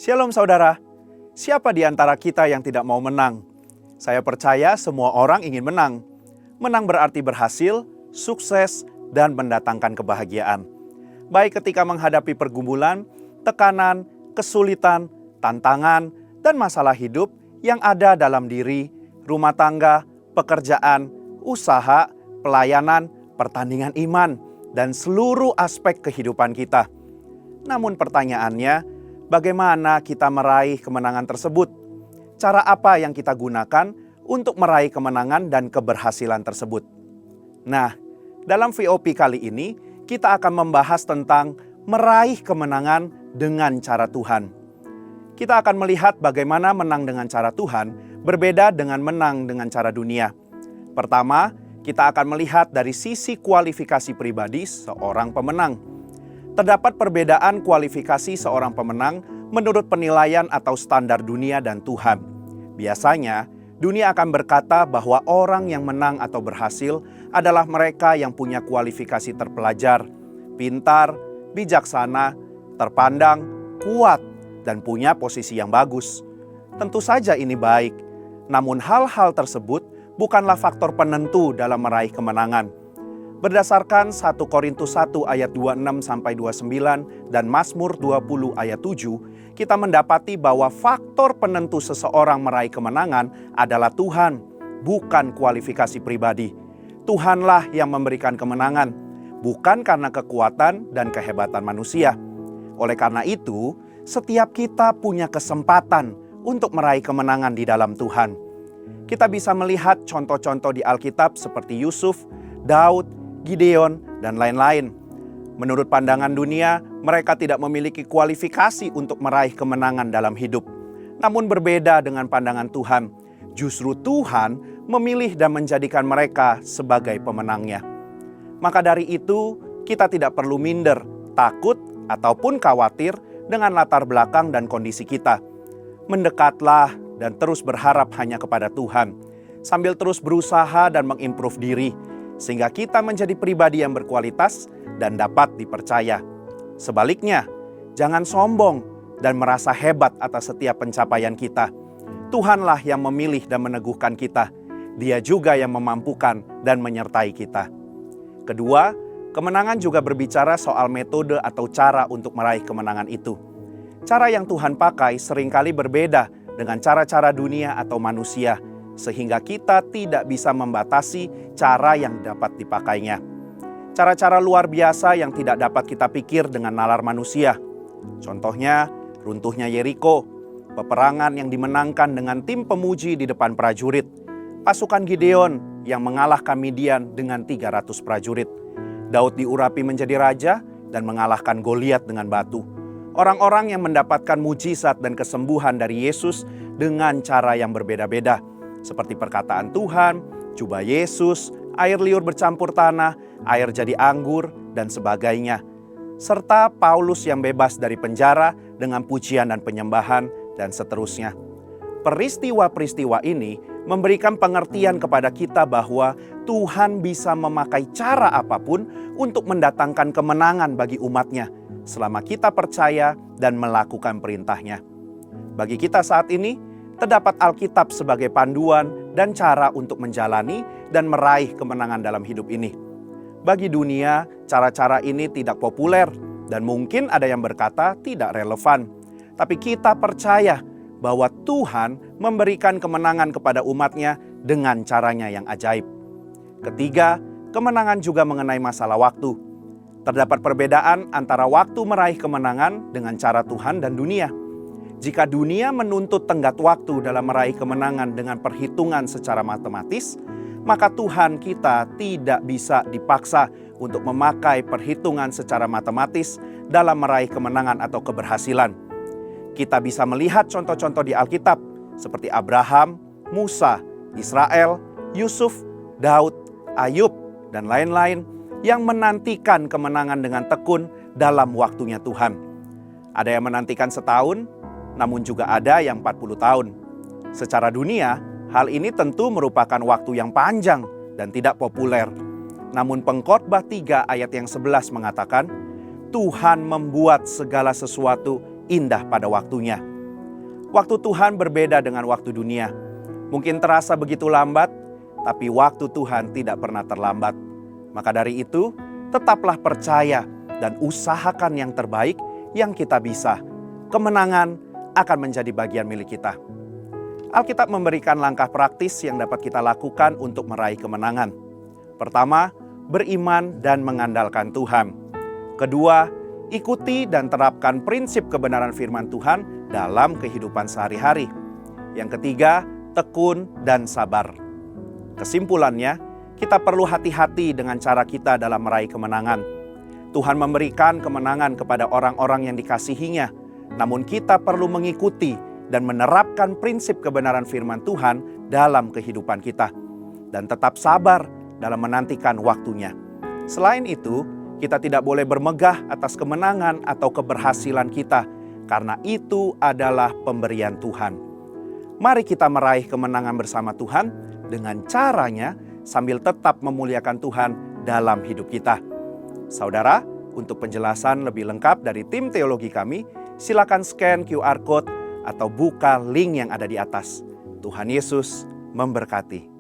Shalom saudara, siapa di antara kita yang tidak mau menang? Saya percaya semua orang ingin menang. Menang berarti berhasil, sukses, dan mendatangkan kebahagiaan. Baik ketika menghadapi pergumulan, tekanan, kesulitan, tantangan, dan masalah hidup yang ada dalam diri, rumah tangga, pekerjaan, usaha, pelayanan, pertandingan iman, dan seluruh aspek kehidupan kita. Namun pertanyaannya, bagaimana kita meraih kemenangan tersebut? Cara apa yang kita gunakan untuk meraih kemenangan dan keberhasilan tersebut? Nah, dalam VOP kali ini kita akan membahas tentang meraih kemenangan dengan cara Tuhan. Kita akan melihat bagaimana menang dengan cara Tuhan berbeda dengan menang dengan cara dunia. Pertama, kita akan melihat dari sisi kualifikasi pribadi seorang pemenang. Terdapat perbedaan kualifikasi seorang pemenang menurut penilaian atau standar dunia dan Tuhan. Biasanya, dunia akan berkata bahwa orang yang menang atau berhasil adalah mereka yang punya kualifikasi terpelajar, pintar, bijaksana, terpandang, kuat, dan punya posisi yang bagus. Tentu saja ini baik, namun hal-hal tersebut bukanlah faktor penentu dalam meraih kemenangan. Berdasarkan 1 Korintus 1 ayat 26-29 dan Mazmur 20 ayat 7, kita mendapati bahwa faktor penentu seseorang meraih kemenangan adalah Tuhan, bukan kualifikasi pribadi. Tuhanlah yang memberikan kemenangan, bukan karena kekuatan dan kehebatan manusia. Oleh karena itu, setiap kita punya kesempatan untuk meraih kemenangan di dalam Tuhan. Kita bisa melihat contoh-contoh di Alkitab seperti Yusuf, Daud, Gideon, dan lain-lain. Menurut pandangan dunia, mereka tidak memiliki kualifikasi untuk meraih kemenangan dalam hidup. Namun berbeda dengan pandangan Tuhan. Justru Tuhan memilih dan menjadikan mereka sebagai pemenangnya. Maka dari itu, kita tidak perlu minder, takut, ataupun khawatir dengan latar belakang dan kondisi kita. Mendekatlah dan terus berharap hanya kepada Tuhan, sambil terus berusaha dan mengimprove diri, sehingga kita menjadi pribadi yang berkualitas dan dapat dipercaya. Sebaliknya, jangan sombong dan merasa hebat atas setiap pencapaian kita. Tuhanlah yang memilih dan meneguhkan kita. Dia juga yang memampukan dan menyertai kita. Kedua, kemenangan juga berbicara soal metode atau cara untuk meraih kemenangan itu. Cara yang Tuhan pakai seringkali berbeda dengan cara-cara dunia atau manusia, sehingga kita tidak bisa membatasi cara yang dapat dipakainya. Cara-cara luar biasa yang tidak dapat kita pikir dengan nalar manusia. Contohnya, runtuhnya Yeriko, peperangan yang dimenangkan dengan tim pemuji di depan prajurit, pasukan Gideon yang mengalahkan Midian dengan 300 prajurit, Daud diurapi menjadi raja dan mengalahkan Goliat dengan batu. Orang-orang yang mendapatkan mujizat dan kesembuhan dari Yesus dengan cara yang berbeda-beda, seperti perkataan Tuhan, jubah Yesus, air liur bercampur tanah, air jadi anggur, dan sebagainya. Serta Paulus yang bebas dari penjara dengan pujian dan penyembahan, dan seterusnya. Peristiwa-peristiwa ini memberikan pengertian kepada kita bahwa Tuhan bisa memakai cara apapun untuk mendatangkan kemenangan bagi umatnya, selama kita percaya dan melakukan perintahnya. Bagi kita saat ini, terdapat Alkitab sebagai panduan dan cara untuk menjalani dan meraih kemenangan dalam hidup ini. Bagi dunia, cara-cara ini tidak populer dan mungkin ada yang berkata tidak relevan. Tapi kita percaya bahwa Tuhan memberikan kemenangan kepada umatnya dengan caranya yang ajaib. Ketiga, kemenangan juga mengenai masalah waktu. Terdapat perbedaan antara waktu meraih kemenangan dengan cara Tuhan dan dunia. Jika dunia menuntut tenggat waktu dalam meraih kemenangan dengan perhitungan secara matematis, maka Tuhan kita tidak bisa dipaksa untuk memakai perhitungan secara matematis dalam meraih kemenangan atau keberhasilan. Kita bisa melihat contoh-contoh di Alkitab seperti Abraham, Musa, Israel, Yusuf, Daud, Ayub, dan lain-lain yang menantikan kemenangan dengan tekun dalam waktunya Tuhan. Ada yang menantikan setahun, namun juga ada yang 40 tahun. Secara dunia, hal ini tentu merupakan waktu yang panjang dan tidak populer. Namun Pengkhotbah 3 ayat yang 11 mengatakan, Tuhan membuat segala sesuatu indah pada waktunya. Waktu Tuhan berbeda dengan waktu dunia. Mungkin terasa begitu lambat, tapi waktu Tuhan tidak pernah terlambat. Maka dari itu, tetaplah percaya dan usahakan yang terbaik yang kita bisa. Kemenangan akan menjadi bagian milik kita. Alkitab memberikan langkah praktis yang dapat kita lakukan untuk meraih kemenangan. Pertama, beriman dan mengandalkan Tuhan. Kedua, ikuti dan terapkan prinsip kebenaran firman Tuhan dalam kehidupan sehari-hari. Yang ketiga, tekun dan sabar. Kesimpulannya, kita perlu hati-hati dengan cara kita dalam meraih kemenangan. Tuhan memberikan kemenangan kepada orang-orang yang dikasihinya, namun kita perlu mengikuti dan menerapkan prinsip kebenaran firman Tuhan dalam kehidupan kita. Dan tetap sabar dalam menantikan waktunya. Selain itu, kita tidak boleh bermegah atas kemenangan atau keberhasilan kita, karena itu adalah pemberian Tuhan. Mari kita meraih kemenangan bersama Tuhan dengan caranya sambil tetap memuliakan Tuhan dalam hidup kita. Saudara, untuk penjelasan lebih lengkap dari tim teologi kami, silakan scan QR Code atau buka link yang ada di atas. Tuhan Yesus memberkati.